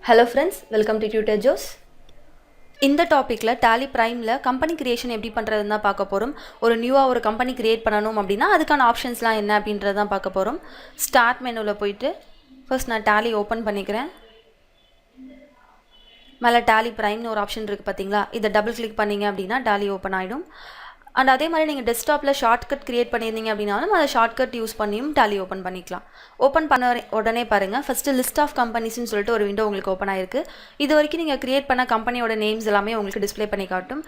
Hello friends, welcome to tutorjoes. இந்த டாபிக்ல Tally Primeல company creation எப்படி பண்றதுன்னு தான் பார்க்க போறோம். ஒரு நியூவா ஒரு கம்பெனி கிரியேட் பண்ணனும் அப்படினா அதுக்கான ஆப்ஷன்ஸ்லாம் என்ன அப்படின்றத தான் பார்க்க போறோம். ஸ்டார்ட் மெனுல போய்ட்டு ஃபர்ஸ்ட் நான் Tally ஓபன் பண்ணிக்கிறேன். மேல Tally Primeனு ஒரு ஆப்ஷன் இருக்கு பாத்தீங்களா? இத டபுள் கிளிக் பண்ணீங்க அப்படினா Tally ஓபன் ஆயிடும். And அதே மாதிரி நீங்க டெஸ்க்டாப்ல ஷார்ட்கட் கிரியேட் பண்ணிருந்தீங்க அப்படினாலும் அந்த ஷார்ட்கட் யூஸ் பண்ணியும் Tally ஓபன் பண்ணிக்கலாம். ஓபன் பண்ண உடனே பாருங்க ஃபர்ஸ்ட் லிஸ்ட் ஆஃப் கம்பெனிஸ்னு சொல்லிட்டு ஒரு விண்டோ உங்களுக்கு ஓபன் ஆயிருக்கு. இதுவரைக்கும் நீங்க கிரியேட் பண்ண கம்பெனியோட நேம்ஸ் எல்லாமே உங்களுக்கு டிஸ்ப்ளே பண்ணி காட்டும்.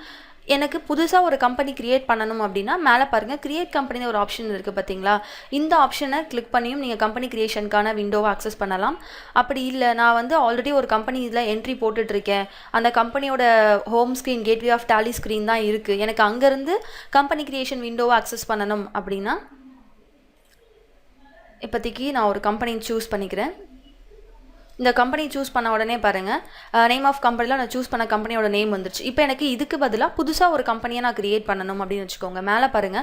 எனக்கு புதுசா ஒரு கம்பெனி கிரியேட் பண்ணனும் அப்படினா மேலே பாருங்க கிரியேட் கம்பெனின்னு ஒரு ஆப்ஷன் இருக்கு பாத்தீங்களா? இந்த ஆப்ஷனை கிளிக் பண்ணியும் நீங்க கம்பெனி கிரியேஷனுக்கான விண்டோவை அக்சஸ் பண்ணலாம். அப்படி இல்ல நான் வந்து ஆல்ரெடி ஒரு கம்பெனி இதுல என்ட்ரி போட்டுட்டு இருக்கேன். அந்த கம்பெனியோட home screen gateway of Tally screen தான் இருக்கு. எனக்கு அங்க இருந்து கம்பெனி கிரியேஷன் விண்டோவை அக்சஸ் பண்ணனும் அப்படினா இப்போதைக்கு நான் ஒரு கம்பெனி சூஸ் பண்ணிக்கிறேன். இந்த கம்பெனி சூஸ் பண்ண உடனே பாருங்க நேம் ஆஃப் கம்பெனில நான் சூஸ் பண்ண கம்பெனியோட நேம் வந்துருச்சு. இப்போ எனக்கு இதுக்கு பதிலா புதுசா ஒரு கம்பெனியை நான் கிரியேட் பண்ணனும் அப்படினு வெச்சுக்கோங்க. மேலே பாருங்க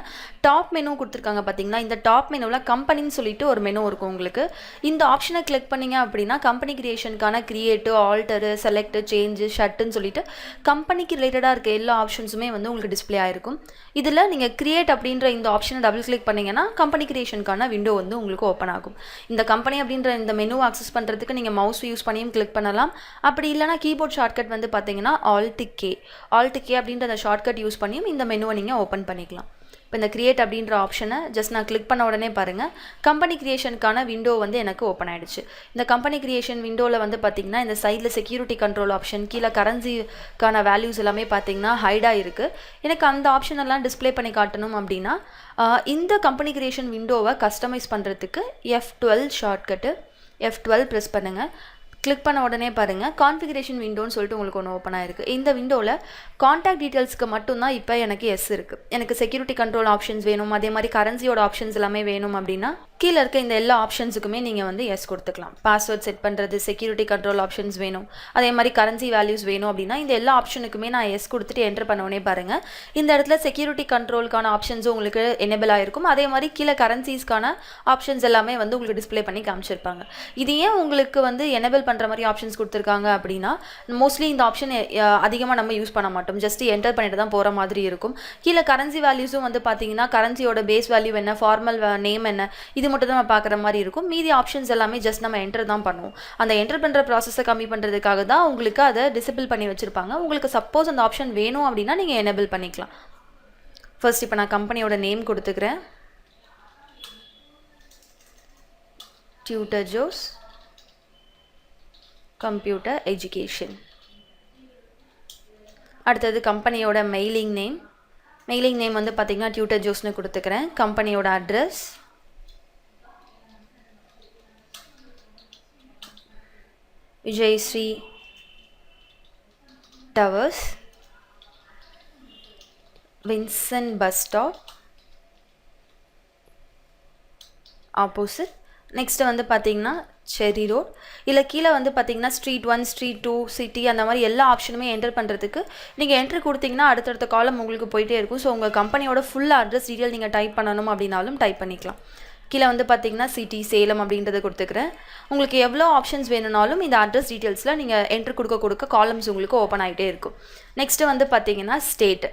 டாப் மெனு கொடுத்திருக்காங்க பாத்தீங்களா? இந்த டாப் மெனுல கம்பெனின்னு சொல்லிட்டு ஒரு மெனு இருக்கும் உங்களுக்கு. இந்த ஆப்ஷனை கிளிக் பண்ணீங்க அப்படினா கம்பெனி கிரியேஷனுக்கான கிரியேட், ஆல்டர், செலக்ட், சேஞ்ச், ஷட்னு சொல்லிட்டு கம்பெனிக்கு ரிலேட்டடா இருக்க எல்லா ஆப்ஷன்ஸுமே வந்து உங்களுக்கு டிஸ்ப்ளே ஆயிருக்கும். இதுல நீங்க கிரியேட் அப்படின்ற இந்த ஆப்ஷனை டபுள் கிளிக் பண்ணீங்கன்னா கம்பெனி கிரியேஷனுக்கான விண்டோ வந்து உங்களுக்கு ஓபன் ஆகும். இந்த கம்பெனி அப்படின்ற இந்த மெனுவை அக்சஸ் பண்றதுக்கு நீங்க மவுஸ் யூஸ் பண்ணியும் கிளிக் பண்ணலாம். அப்படி இல்லனா கீபோர்ட் ஷார்ட்கட் வந்து பாத்தீங்கன்னா Alt K அப்படின்ற அந்த ஷார்ட்கட் யூஸ் பண்ணியும் இந்த மெனுவை நீங்க ஓபன் பண்ணிக்கலாம். இப்போ இந்த கிரியேட் அப்படின்ற ஆப்ஷனை ஜஸ்ட் நான் கிளிக் பண்ண உடனே பாருங்க கம்பெனி கிரியேஷனுக்கான விண்டோ வந்து எனக்கு ஓபன் ஆயிடுச்சு. இந்த கம்பெனி கிரியேஷன் விண்டோல வந்து பாத்தீங்கன்னா இந்த சைடுல செக்யூரிட்டி கண்ட்ரோல் ஆப்ஷன், கீழ கரன்சிக்கான வேல்யூஸ் எல்லாமே பாத்தீங்கன்னா ஹைடா இருக்கு. எனக்கு அந்த ஆப்ஷன் எல்லாம் டிஸ்ப்ளே பண்ணி காட்டணும் அப்படினா இந்த கம்பெனி கிரியேஷன் விண்டோவை கஸ்டமைஸ் பண்றதுக்கு F12 ஷார்ட்கட் F12 பிரஸ் பண்ணுங்க. கிளிக் பண்ண உடனே பாருங்க கான்ஃபிகரேஷன் விண்டோன்னு சொல்லிட்டு உங்களுக்கு ஒன்று ஓப்பன் ஆயிருக்கு. இந்த விண்டோவில் கான்டாக்ட் டீட்டெயில்ஸ்க்கு மட்டும்தான் இப்போ எனக்கு எஸ் இருக்குது. எனக்கு செக்யூரிட்டி கண்ட்ரோல் ஆப்ஷன்ஸ் வேணும், அதே மாதிரி கரன்சியோட ஆப்ஷன்ஸ் எல்லாமே வேணும் அப்படின்னா கீழே இருக்க இந்த எல்லா ஆப்ஷன்ஸுக்குமே நீங்கள் வந்து எஸ் கொடுத்துக்கலாம். பாஸ்வேர்ட் செட் பண்ணுறது, செக்யூரிட்டி கண்ட்ரோல் ஆப்ஷன்ஸ் வேணும், அதே மாதிரி கரன்சி வேல்யூஸ் வேணும் அப்படின்னா இந்த எல்லா ஆப்ஷனுக்குமே நான் எஸ் கொடுத்துட்டு என்டர் பண்ண பாருங்கள் இந்த இடத்துல செக்யூரிட்டி கண்ட்ரோலுக்கான ஆப்ஷன்ஸும் உங்களுக்கு எனேபிள் ஆகிருக்கும். அதே மாதிரி கீழே கரன்சிஸ்க்கான ஆப்ஷன்ஸ் எல்லாமே வந்து உங்களுக்கு டிஸ்ப்ளே பண்ணி காமிச்சிருப்பாங்க. இது ஏன் உங்களுக்கு வந்து எனேபிள் பண்ற மாதிரி ஆப்ஷன்ஸ் கொடுத்திருக்காங்க அப்படினா மோஸ்ட்லி இந்த ஆப்ஷன் அதிகமாக நம்ம யூஸ் பண்ண மாட்டோம். ஜஸ்ட் என்டர் பண்ணிட்டு தான் போற மாதிரி இருக்கும். கீழ கரன்சி வேல்யூஸும் வந்து பாத்தீங்கன்னா கரன்சியோட பேஸ் வேல்யூ என்ன, ஃபார்மல் நேம் என்ன, இது மட்டும் தான் நம்ம பார்க்குற மாதிரி இருக்கும். மீதி ஆப்ஷன்ஸ் எல்லாமே ஜஸ்ட் நம்ம என்டர் தான் பண்ணுவோம். அந்த என்டர் பண்ற ப்ராசஸை கம்மி பண்றதுக்காக தான் உங்களுக்கு அதை டிசேபிள் பண்ணி வச்சிருப்பாங்க. உங்களுக்கு சப்போஸ் அந்த ஆப்ஷன் வேணும் அப்படின்னா நீங்க எனேபிள் பண்ணிக்கலாம். ஃபர்ஸ்ட் இப்போ நான் கம்பெனியோட நேம் கொடுத்துக்கிறேன். tutorjoes computer education. அடுத்தது கம்பெனியோட மெயிலிங் நேம் வந்து பார்த்தீங்கன்னா tutorjoesனு கொடுத்துக்கிறேன். கம்பெனியோட address, Vijayasri towers, Vincent bus stop opposite. Next வந்து பார்த்தீங்கன்னா செரி ரோட். இல்லை கீழே வந்து பார்த்தீங்கன்னா ஸ்ட்ரீட் 1, ஸ்ட்ரீட் 2, சிட்டி அந்த மாதிரி எல்லா ஆப்ஷனுமே என்டர் பண்ணுறதுக்கு நீங்கள் என்ட்ரு கொடுத்தீங்கன்னா அடுத்தடுத்த காலம் உங்களுக்கு போயிட்டே இருக்கும். ஸோ உங்கள் கம்பெனியோட ஃபுல் அட்ரஸ் டீட்டெயில் நீங்கள் டைப் பண்ணணும் அப்படின்னாலும் டைப் பண்ணிக்கலாம். கீழே வந்து பார்த்தீங்கன்னா சிட்டி, சேலம் அப்படின்றத கொடுத்துக்கிறேன். உங்களுக்கு எவ்வளோ ஆப்ஷன்ஸ் வேணும்னாலும் இந்த அட்ரஸ் டீட்டெயில்ஸில் நீங்கள் என்ட்ரு கொடுக்க காலம்ஸ் உங்களுக்கு ஓப்பன் ஆகிட்டே இருக்கும். நெக்ஸ்ட்டு வந்து பார்த்தீங்கன்னா ஸ்டேட்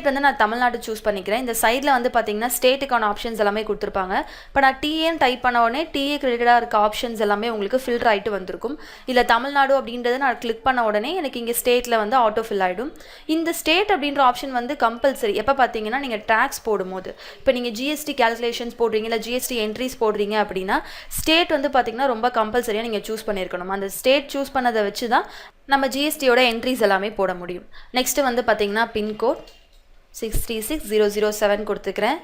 வந்து நான் தமிழ்நாடு சூஸ் பண்ணிக்கிறேன். இந்த சைடில் வந்து பார்த்தீங்கன்னா ஸ்டேட்டுக்கான ஆப்ஷன்ஸ் எல்லாமே கொடுத்துருப்பாங்க. இப்போ நான் டிஏன்னு டைப் பண்ண உடனே டிஏக்கு ரிலேட்டடாக இருக்க ஆப்ஷன்ஸ் எல்லாமே உங்களுக்கு ஃபில்டர் ஆகிட்டு வந்திருக்கும். இல்லை தமிழ்நாடு அப்படின்றத நான் கிளிக் பண்ண உடனே எனக்கு இங்கே ஸ்டேட்டில் வந்து ஆட்டோ ஃபில் ஆகிடும். இந்த ஸ்டேட் அப்படின்ற ஆப்ஷன் வந்து கம்பல்சரி. எப்போ பார்த்தீங்கன்னா நீங்கள் டேக்ஸ் போடும்போது, இப்போ நீங்கள் ஜிஎஸ்டி கேல்குலேஷன்ஸ் போடுறீங்க, இல்லை ஜிஎஸ்டி என்ட்ரிஸ் போடுறீங்க அப்படின்னா ஸ்டேட் வந்து பார்த்தீங்கன்னா ரொம்ப கம்பல்சரியாக நீங்கள் சூஸ் பண்ணியிருக்கணும். அந்த ஸ்டேட் சூஸ் பண்ணதை வச்சு தான் நம்ம ஜிஎஸ்டியோட என்ட்ரிஸ் எல்லாமே போட முடியும். நெக்ஸ்ட்டு வந்து பார்த்தீங்கன்னா பின்கோட் 636007 கொடுத்துக்கிறேன்.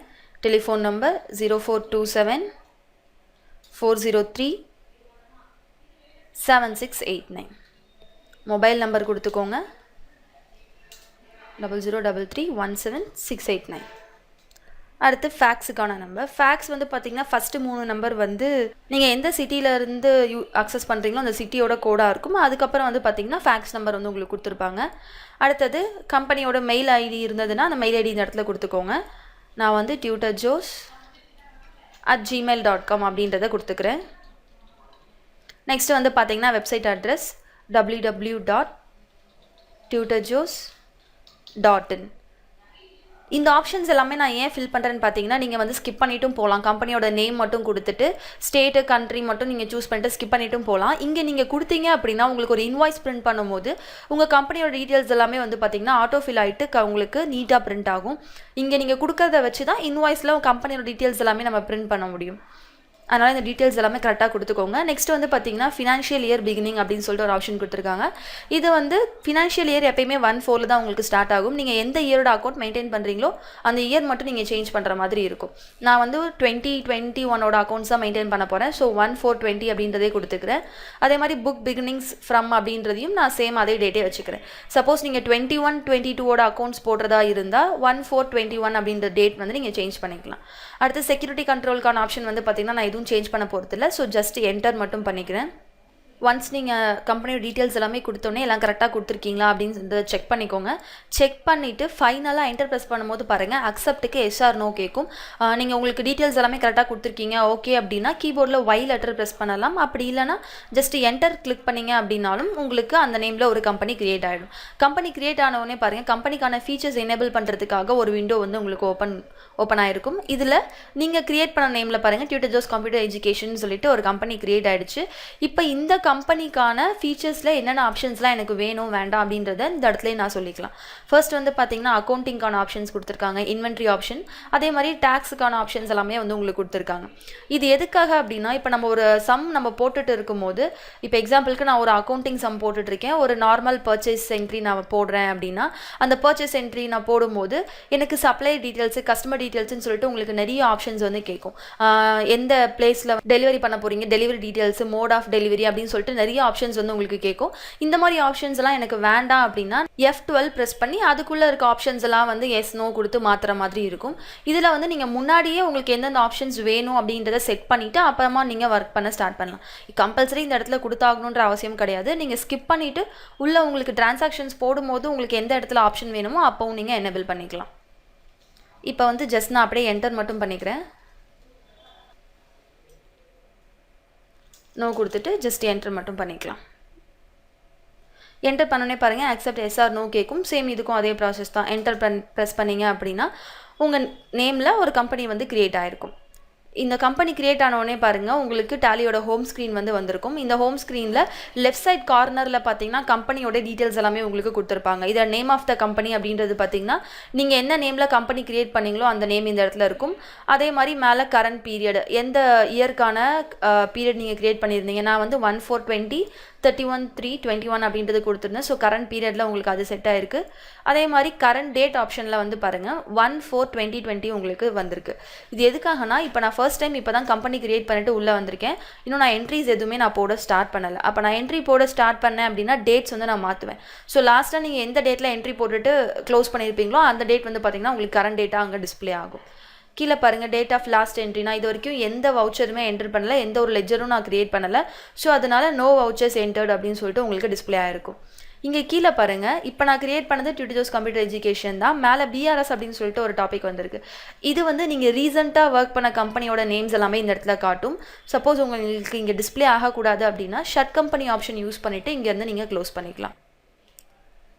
Telephone number 0427-403-7689. மொபைல் நம்பர் கொடுத்துக்கோங்க 0033176689. அடுத்து ஃபேக்ஸுக்கான நம்பர். ஃபேக்ஸ் வந்து பார்த்தீங்கன்னா ஃபஸ்ட்டு 3 நம்பர் வந்து நீங்கள் எந்த சிட்டியிலேருந்து அக்சஸ் பண்ணுறீங்களோ அந்த சிட்டியோட கோடாக இருக்கும். அதுக்கப்புறம் வந்து பார்த்தீங்கன்னா ஃபேக்ஸ் நம்பர் வந்து உங்களுக்கு கொடுத்துருப்பாங்க. அடுத்தது கம்பெனியோட மெயில் ஐடி இருந்ததுன்னா அந்த மெயில் ஐடி இந்த இடத்துல கொடுத்துக்கோங்க. நான் வந்து tutorjoes@gmail.com அப்படின்றத கொடுத்துக்கிறேன். நெக்ஸ்ட் வந்து பார்த்தீங்கன்னா வெப்சைட் அட்ரஸ் www.tutorjoes.in. இந்த ஆப்ஷன்ஸ் எல்லாமே நான் ஏன் ஃபில் பண்ணுறேன்னு பார்த்தீங்கன்னா, நீங்கள் வந்து ஸ்கிப் பண்ணிட்டும் போகலாம். கம்பெனியோட நேம் மட்டும் கொடுத்துட்டு ஸ்டேட்டு கண்ட்ரி மட்டும் நீங்கள் சூஸ் பண்ணிட்டு ஸ்கிப் பண்ணிட்டும் போகலாம். இங்கே நீங்கள் கொடுத்தீங்க அப்படின்னா உங்களுக்கு ஒரு இன்வாய்ஸ் பிரிண்ட் பண்ணும்போது உங்கள் கம்பெனியோட டீட்டெயில்ஸ் எல்லாமே வந்து பார்த்தீங்கன்னா ஆட்டோ ஃபில் ஆகிட்டு உங்களுக்கு நீட்டாக பிரிண்ட் ஆகும். இங்கே நீங்கள் கொடுக்கறத வச்சு தான் இன்வாய்ஸில் கம்பெனியோட டீட்டெயில்ஸ் எல்லாமே நம்ம பிரிண்ட் பண்ண முடியும். அதனால் இந்த டீட்டெயில்ஸ் எல்லாமே கரெக்டாக கொடுத்துக்கோங்க. நெக்ஸ்ட் வந்து பார்த்தீங்கன்னா ஃபினான்ஷியல் இயர் பிகினிங் அப்படின்னு சொல்லிட்டு ஒரு ஆப்ஷன் கொடுத்துருக்காங்க. இது வந்து ஃபினான்ஷியல் இயர் எப்பயுமே 1/4 தான் உங்களுக்கு ஸ்டார்ட் ஆகும். நீங்கள் எந்த இயரோட அக்கௌண்ட் மெயின்டைன் பண்ணுறீங்களோ அந்த இயர் மட்டும் நீங்கள் சேஞ்ச் பண்ணுற மாதிரி இருக்கும். நான் வந்து 2021 அக்கௌண்ட்ஸ் தான் மெயின்டைன் பண்ண போகிறேன். ஸோ 1/4/20 அப்படின்றதே கொடுத்துக்கிறேன். அதே மாதிரி புக் பிகினிங்ஸ் ஃப்ரம் அப்படின்றதையும் நான் சேம் அதே டேட்டே வச்சுக்கிறேன். சப்போஸ் நீங்கள் 21-22 அக்கௌண்ட்ஸ் போடுறதா இருந்தால் 1/4/21 அப்படின்ற டேட் வந்து நீங்கள் சேஞ்ச் பண்ணிக்கலாம். அடுத்து செக்யூரிட்டி கண்ட்ரோலுக்கான ஆப்ஷன் வந்து பார்த்தீங்கன்னா நான் எதுவும் சேஞ்ச் பண்ண போகிறதில்ல. ஸோ ஜஸ்ட் என்டர் மட்டும் பண்ணிக்கிறேன். ஒன்ஸ் நீங்கள் கம்பெனியோட டீட்டெயில்ஸ் எல்லாமே கொடுத்தோன்னே எல்லாம் கரெக்டாக கொடுத்துருக்கீங்களா அப்படின்னு செக் பண்ணிக்கோங்க. செக் பண்ணிவிட்டு ஃபைனலாக என்டர் ப்ரெஸ் பண்ணும்போது பாருங்கள் அக்செப்ட்டுக்கு எஸ் ஆர் நோ கேட்கும். நீங்கள் உங்களுக்கு டீட்டெயில்ஸ் எல்லாமே கரெக்டாக கொடுத்துருக்கீங்க ஓகே அப்படின்னா கீபோர்டில் ஒய் லெட்டர் ப்ரெஸ் பண்ணலாம். அப்படி இல்லைனா ஜஸ்ட் என்டர் கிளிக் பண்ணிங்க அப்படின்னாலும் உங்களுக்கு அந்த நேமில் ஒரு கம்பெனி க்ரியேட் ஆகிடும். கம்பெனி க்ரியேட் ஆனவுடனே பாருங்கள் கம்பெனிக்கான ஃபீச்சர்ஸ் எனேபிள் பண்ணுறதுக்காக ஒரு விண்டோ வந்து உங்களுக்கு ஓப்பன் ஆகிருக்கும். இதில் நீங்கள் க்ரியேட் பண்ண நேமில் பாருங்கள் டியூட்டர்ஜோஸ் கம்ப்யூட்டர் எஜுகேஷன் சொல்லிட்டு ஒரு கம்பெனி க்ரியேட் ஆகிடுச்சு. இப்போ இந்த கம்பெனிக்கான ஃபீச்சர்ஸில் என்னென்ன ஆப்ஷன்ஸ்லாம் எனக்கு வேணும் வேண்டாம் அப்படின்றத இந்த இடத்துலேயே நான் சொல்லிக்கலாம். ஃபர்ஸ்ட் வந்து பார்த்தீங்கன்னா அக்கௌண்டிங்கான ஆப்ஷன்ஸ் கொடுத்துருக்காங்க, இன்வென்ட்ரி ஆப்ஷன், அதே மாதிரி டேக்ஸுக்கான ஆப்ஷன்ஸ் எல்லாமே வந்து உங்களுக்கு கொடுத்துருக்காங்க. இது எதுக்காக அப்படின்னா இப்போ நம்ம ஒரு சம் நம்ம போட்டுட்டு இருக்கும்போது இப்போ எக்ஸாம்பிளுக்கு நான் ஒரு அக்கௌண்டிங் சம் போட்டுட்ருக்கேன், ஒரு நார்மல் பர்ச்சேஸ் என்ட்ரி நான் போடுறேன் அப்படின்னா அந்த பர்ச்சேஸ் என்ட்ரி நான் போடும்போது எனக்கு சப்ளை டீட்டெயில்ஸு கஸ்டமர் டீட்டெயில்ஸ்னு சொல்லிட்டு உங்களுக்கு நிறைய ஆப்ஷன்ஸ் வந்து கேட்கும். எந்த பிளேஸில் டெலிவரி பண்ண போகிறீங்க, delivery details, mode of delivery அப்படின்னு சொல்லிட்டு நிறைய ஆப்ஷன்ஸ் வந்து உங்களுக்கு கேட்கும். இந்த மாதிரி ஆப்ஷன்ஸ் எல்லாம் எனக்கு வேண்டாம் அப்படின்னா F12 ப்ரெஸ் பண்ணி அதுக்குள்ளே இருக்க ஆப்ஷன்ஸ் எல்லாம் வந்து எஸ் நோ கொடுத்து மாற்றுற மாதிரி இருக்கும். இதில் வந்து நீங்கள் முன்னாடியே உங்களுக்கு எந்தெந்த ஆப்ஷன்ஸ் வேணும் அப்படின்றத செட் பண்ணிவிட்டு அப்புறமா நீங்கள் ஒர்க் பண்ண ஸ்டார்ட் பண்ணலாம். கம்பல்சரி இந்த இடத்துல கொடுத்தாகணுன்ற அவசியம் கிடையாது. நீங்கள் ஸ்கிப் பண்ணிவிட்டு உள்ளே உங்களுக்கு டிரான்சாக்ஷன்ஸ் போடும்போது உங்களுக்கு எந்த இடத்துல ஆப்ஷன் வேணுமோ அப்போவும் நீங்கள் எனேபிள் பண்ணிக்கலாம். இப்போ வந்து ஜஸ்ட் நான் அப்படியே என்டர் மட்டும் பண்ணிக்கிறேன். நோ கொடுத்துட்டு ஜஸ்ட் என்டர் மட்டும் பண்ணிக்கலாம். என்டர் பண்ணோன்னே பாருங்கள் அக்செப்ட் எஸ் ஆர் நோ கேட்கும். சேம் இதுக்கும் அதே ப்ராசஸ் தான். என்டர் ப்ரெஸ் பண்ணிங்க அப்படின்னா உங்கள் நேமில் ஒரு கம்பெனி வந்து க்ரியேட் ஆகிருக்கும். இந்த கம்பெனி க்ரியேட் ஆனவுடனே பாருங்கள் உங்களுக்கு டேலியோட ஹோம் ஸ்க்ரீன் வந்து வந்திருக்கும். இந்த ஹோம் ஸ்க்ரீனில் லெஃப்ட் சைட் கார்னரில் பார்த்தீங்கன்னா கம்பெனியோட டீட்டெயில்ஸ் எல்லாமே உங்களுக்கு கொடுத்துருப்பாங்க. இதில் நேம் ஆஃப் த கம்பெனி அப்படின்றது பார்த்தீங்கன்னா நீங்கள் என்ன நேமில் கம்பெனி க்ரியேட் பண்ணிங்களோ அந்த நேம் இந்த இடத்துல இருக்கும். அதே மாதிரி மேலே கரண்ட் பீரியட், எந்த இயர்க்கான பீரியட் நீங்கள் க்ரியேட் பண்ணியிருந்தீங்க. நான் வந்து 1/4/20 31/3/21 அப்படின்றது கொடுத்துருந்தேன். ஸோ கரண்ட் பீரியடில் உங்களுக்கு அது செட் ஆகிருக்கு. அதே மாதிரி கரண்ட் டேட் ஆப்ஷனில் வந்து பாருங்கள் 1/4/2020 உங்களுக்கு வந்திருக்கு. இது எதுக்காகனா இப்போ நான் ஃபர்ஸ்ட் டைம் இப்போ தான் கம்பெனி க்ரியேட் பண்ணிட்டு உள்ளே வந்திருக்கேன். இன்னும் நான் என்ட்ரிஸ் எதுவுமே நான் போட ஸ்டார்ட் பண்ணலை. அப்போ நான் என்ட்ரி போட ஸ்டார்ட் பண்ணேன் அப்படின்னா டேட்ஸ் வந்து நான் மாற்றுவேன். ஸோ லாஸ்ட்டாக நீங்கள் எந்த டேட்டில் என்ட்ரி போட்டுட்டு க்ளோஸ் பண்ணியிருப்பீங்களோ அந்த டேட் வந்து பார்த்தீங்கன்னா உங்களுக்கு கரண்ட் டேட்டாக அங்கே டிஸ்பிளே ஆகும். கீழே பாருங்கள் டேட் ஆஃப் லாஸ்ட் என்ட்ரி. நான் இது வரைக்கும் எந்த வவுச்சருமே என்ட்ரு பண்ணலை, எந்த ஒரு லெஜரும் நான் க்ரியேட் பண்ணலை. ஸோ அதனால் நோ வவுச்சர்ஸ் என்டர்ட் அப்படின்னு சொல்லிட்டு உங்களுக்கு டிஸ்பிளே ஆகிருக்கும். இங்கே கீழே பாருங்கள் இப்போ நான் க்ரியேட் பண்ணது டியூட்டர்ஜோஸ் கம்ப்யூட்டர் எஜுகேஷன் தான். மேலே பிஆர்எஸ் அப்படின்னு சொல்லிட்டு ஒரு டாபிக் வந்திருக்கு. இது வந்து நீங்கள் ரீசெண்டாக ஒர்க் பண்ண கம்பெனியோட நேம்ஸ் எல்லாமே இந்த இடத்துல காட்டும். சப்போஸ் உங்களுக்கு இங்கே டிஸ்பிளே ஆகக்கூடாது அப்படின்னா ஷட் கம்பெனி ஆப்ஷன் யூஸ் பண்ணிவிட்டு இங்கேருந்து நீங்கள் க்ளோஸ் பண்ணிக்கலாம்.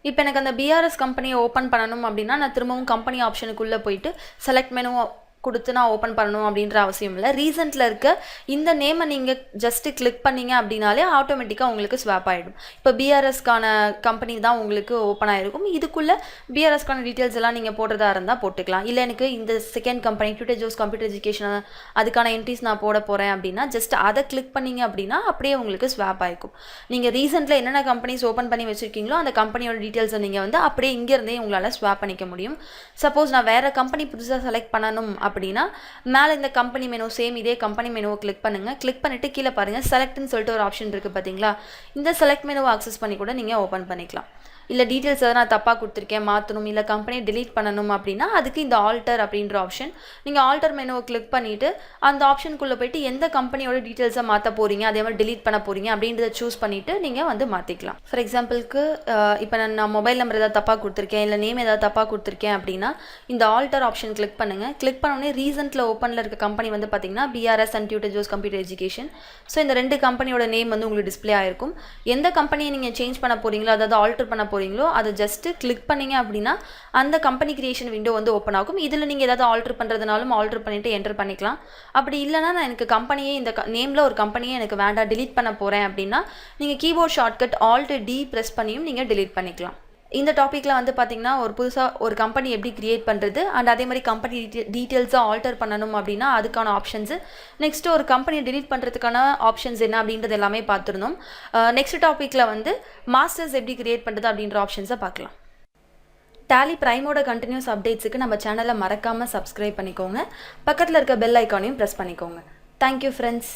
இப்போ எனக்கு அந்த பிஆர்எஸ் கம்பெனியை ஓப்பன் பண்ணணும் அப்படின்னா நான் திரும்பவும் கம்பெனி ஆப்ஷனுக்குள்ளே போயிட்டு செலக்ட் மெனு கொடுத்து நான் ஓப்பன் பண்ணணும் அப்படின்ற அவசியம் இல்லை. ரீசெண்டில் இருக்க இந்த நேமை நீங்கள் ஜஸ்ட்டு கிளிக் பண்ணிங்க அப்படின்னாலே ஆட்டோமேட்டிக்காக உங்களுக்கு ஸ்வாப் ஆகிடும். இப்போ பிஆர்எஸ்க்கான கம்பெனி தான் உங்களுக்கு ஓப்பன் ஆகிருக்கும். இதுக்குள்ளே பிஆர்எஸ்க்கான டீட்டெயில்ஸ் எல்லாம் நீங்கள் போடுறதா இருந்தால் போட்டுக்கலாம். இல்லை எனக்கு இந்த second company Tutor Joe's computer education அதுக்கான என்ட்ரிஸ் நான் போட போகிறேன் அப்படின்னா ஜஸ்ட் அதை கிளிக் பண்ணிங்க அப்படின்னா அப்படியே உங்களுக்கு ஸ்வாப் ஆகிக்கும். நீங்கள் ரீசெண்டில் என்னென்ன கம்பெனிஸ் ஓப்பன் பண்ணி வச்சுருக்கீங்களோ அந்த கம்பெனியோட டீட்டெயில்ஸை நீங்கள் வந்து அப்படியே இங்கேருந்தே உங்களால் ஸ்வாப் பண்ணிக்க முடியும். சப்போஸ் நான் வேறு கம்பெனி புதுசாக செலக்ட் பண்ணணும் அப்படின்னா மேலே இந்த கம்பெனி மெனு சேம் இதே கம்பெனி மெனுவை கிளிக் பண்ணுங்கள். கிளிக் பண்ணிவிட்டு கீழே பாருங்கள் செலக்ட்னு சொல்லிட்டு ஒரு ஆப்ஷன் இருக்குது பார்த்தீங்களா. இந்த செலக்ட் மெனுவை ஆக்சஸ் பண்ணி கூட நீங்கள் ஓப்பன் பண்ணிக்கலாம். இல்லை டீட்டெயில்ஸ் எதாவது நான் தப்பாக கொடுத்துருக்கேன் மாற்றணும், இல்லை கம்பெனியை delete பண்ணணும் அப்படின்னா அதுக்கு இந்த ஆல்டர் அப்படின்ற ஆப்ஷன். நீங்கள் ஆல்டர் மெனுவை கிளிக் பண்ணிவிட்டு அந்த ஆப்ஷனுக்குள்ளே போயிட்டு எந்த கம்பெனியோட டீட்டெயில்ஸை மாற்ற போகிறீங்க, அதே மாதிரி delete பண்ண போகிறீங்க அப்படின்றத சூஸ் பண்ணிவிட்டு நீங்கள் வந்து மாற்றிக்கலாம். ஃபார் எக்ஸாம்பிளுக்கு இப்போ நான் மொபைல் நம்பர் ஏதாவது தப்பாக கொடுத்துருக்கேன், இல்லை நேம் ஏதாவது தப்பாக கொடுத்துருக்கேன் அப்படின்னா இந்த ஆல்டர் ஆப்ஷன் கிளிக் பண்ணுங்கள். கிளிக் பண்ணோடனே ரீசெண்டில் ஓப்பனில் இருக்க கம்பெனி வந்து பார்த்தீங்கன்னா BRS and tutorjoes computer education. So இந்த 2 கம்பெனியோட நேம் வந்து உங்களுக்கு டிஸ்பிளே ஆகிருக்கும். எந்த கம்பெனியை நீங்கள் சேஞ்ச் பண்ண போகிறீங்களோ, அதாவது ஆல்டர் பண்ண போகிறீங்களோ அதை ஜஸ்ட்டு கிளிக் பண்ணிங்க அப்படின்னா அந்த கம்பெனி கிரியேஷன் விண்டோ வந்து ஓப்பன் ஆகும். இதில் நீங்கள் ஏதாவது ஆல்டர் பண்ணுறதுனாலும் ஆல்டர் பண்ணிவிட்டு என்டர் பண்ணிக்கலாம். அப்படி இல்லைனா நான் எனக்கு கம்பெனியே இந்த நேமில் ஒரு கம்பெனியே எனக்கு வேண்டாம் delete பண்ண போகிறேன் அப்படின்னா நீங்கள் கீபோர்ட் ஷார்ட்கட் Alt+D ப்ரெஸ் பண்ணியும் நீங்கள் delete பண்ணிக்கலாம். இந்த டாப்பிக்கில் வந்து பார்த்திங்கன்னா ஒரு புதுசாக ஒரு கம்பெனி எப்படி க்ரியேட் பண்ணுறது அண்ட் அதே மாதிரி கம்பெனி டீட்டெயில்ஸாக ஆல்டர் பண்ணணும் அப்படின்னா அதுக்கான ஆப்ஷன்ஸு, நெக்ஸ்ட்டு ஒரு கம்பெனியை delete பண்ணுறதுக்கான ஆப்ஷன்ஸ் என்ன அப்படின்றது எல்லாமே பார்த்துருந்தோம். நெக்ஸ்ட் டாப்பிக்கில் வந்து மாஸ்டர்ஸ் எப்படி க்ரியேட் பண்ணுறது அப்படின்ற ஆப்ஷன்ஸை பார்க்கலாம். டேலி ப்ரைமோட கண்டினியூஸ் அப்டேட்ஸுக்கு நம்ம சேனலை மறக்காமல் சப்ஸ்கிரைப் பண்ணிக்கோங்க. பக்கத்தில் இருக்க பெல் ஐக்கானையும் ப்ரெஸ் பண்ணிக்கோங்க. Thank you friends.